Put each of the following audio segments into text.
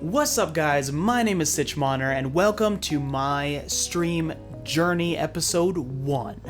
What's up guys, my name is Sitchmoner and welcome to my stream journey episode 1.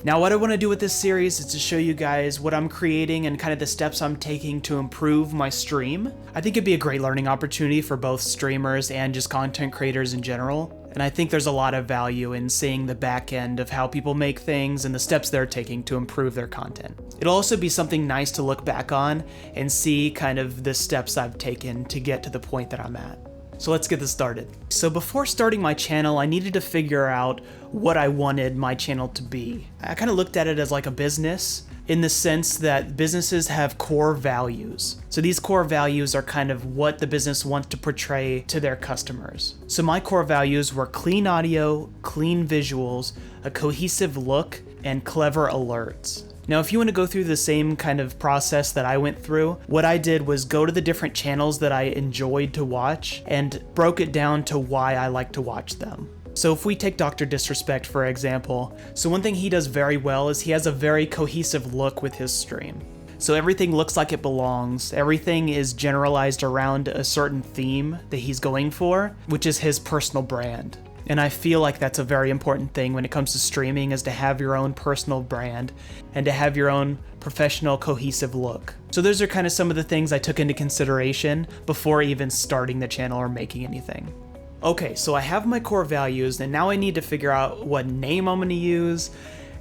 Now what I want to do with this series is to show you guys what I'm creating and kind of the steps I'm taking to improve my stream. I think it'd be a great learning opportunity for both streamers and just content creators in general. And I think there's a lot of value in seeing the back end of how people make things and the steps they're taking to improve their content. It'll also be something nice to look back on and see kind of the steps I've taken to get to the point that I'm at. So let's get this started. So before starting my channel, I needed to figure out what I wanted my channel to be. I kind of looked at it as like a business in the sense that businesses have core values. So these core values are kind of what the business wants to portray to their customers. So my core values were clean audio, clean visuals, a cohesive look, and clever alerts. Now, if you want to go through the same kind of process that I went through, what I did was go to the different channels that I enjoyed to watch and broke it down to why I like to watch them. So if we take Dr. Disrespect for example, so one thing he does very well is he has a very cohesive look with his stream. So everything looks like it belongs, everything is generalized around a certain theme that he's going for, which is his personal brand. And I feel like that's a very important thing when it comes to streaming, is to have your own personal brand and to have your own professional cohesive look. So those are kind of some of the things I took into consideration before even starting the channel or making anything. Okay, so I have my core values and now I need to figure out what name I'm going to use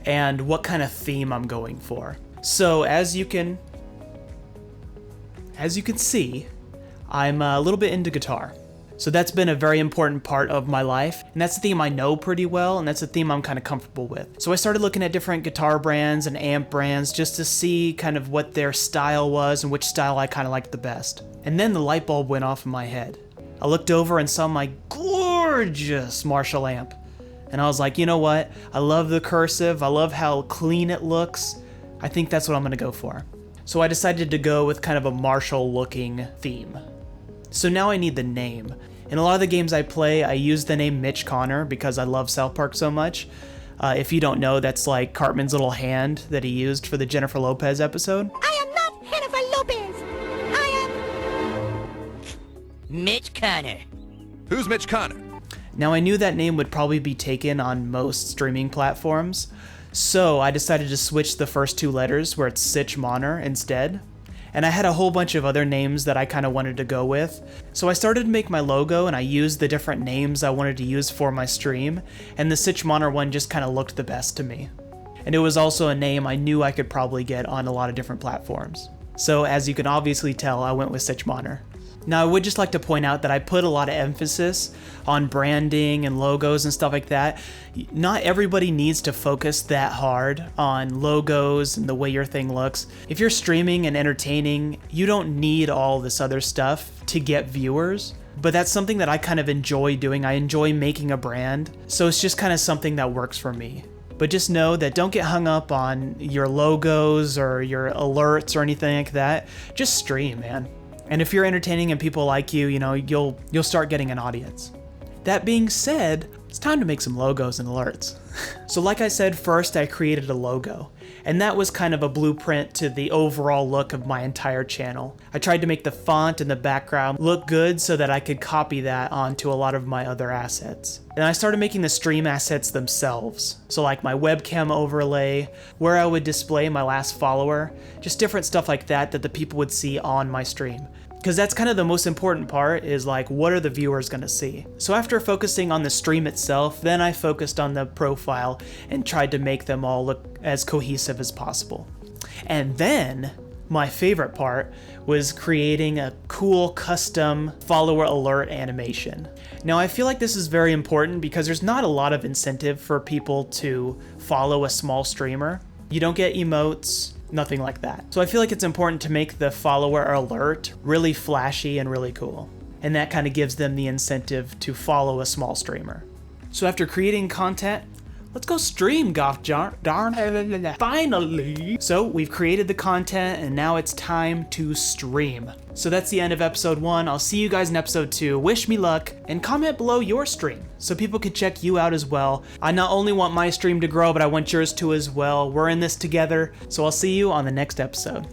and what kind of theme I'm going for. So as you can see, I'm a little bit into guitar. So that's been a very important part of my life, and that's a theme I know pretty well, and that's a theme I'm kind of comfortable with. So I started looking at different guitar brands and amp brands just to see kind of what their style was and which style I kind of liked the best. And then the light bulb went off in my head. I looked over and saw my gorgeous Marshall amp, and I was like, you know what? I love the cursive, I love how clean it looks. I think that's what I'm gonna go for. So I decided to go with kind of a Marshall looking theme. So now I need the name. In a lot of the games I play, I use the name Mitch Connor because I love South Park so much. If you don't know, that's like Cartman's little hand that he used for the Jennifer Lopez episode. I am not Jennifer Lopez. I am Mitch Connor. Who's Mitch Connor? Now I knew that name would probably be taken on most streaming platforms, so I decided to switch the first 2 letters where it's Sitchmoner instead. And I had a whole bunch of other names that I kind of wanted to go with. So I started to make my logo and I used the different names I wanted to use for my stream, and the Sitchmoner one just kind of looked the best to me. And it was also a name I knew I could probably get on a lot of different platforms. So as you can obviously tell, I went with Sitchmoner. Now I would just like to point out that I put a lot of emphasis on branding and logos and stuff like that. Not everybody needs to focus that hard on logos and the way your thing looks. If you're streaming and entertaining, you don't need all this other stuff to get viewers. But that's something that I kind of enjoy doing. I enjoy making a brand. So it's just kind of something that works for me. But just know that don't get hung up on your logos or your alerts or anything like that. Just stream, man. And if you're entertaining and people like you, you know, you'll start getting an audience. That being said, it's time to make some logos and alerts. So like I said, first I created a logo, and that was kind of a blueprint to the overall look of my entire channel. I tried to make the font and the background look good so that I could copy that onto a lot of my other assets. And I started making the stream assets themselves. So like my webcam overlay, where I would display my last follower, just different stuff like that that the people would see on my stream. Because that's kind of the most important part, is like, what are the viewers gonna see? So after focusing on the stream itself, then I focused on the profile and tried to make them all look as cohesive as possible. And then my favorite part was creating a cool custom follower alert animation. Now I feel like this is very important because there's not a lot of incentive for people to follow a small streamer. You don't get emotes, nothing like that. So I feel like it's important to make the follower alert really flashy and really cool. And that kind of gives them the incentive to follow a small streamer. So after creating content, let's go stream, gosh darn. Finally! So we've created the content and now it's time to stream. So that's the end of episode 1. I'll see you guys in episode 2. Wish me luck and comment below your stream so people can check you out as well. I not only want my stream to grow, but I want yours to as well. We're in this together. So I'll see you on the next episode.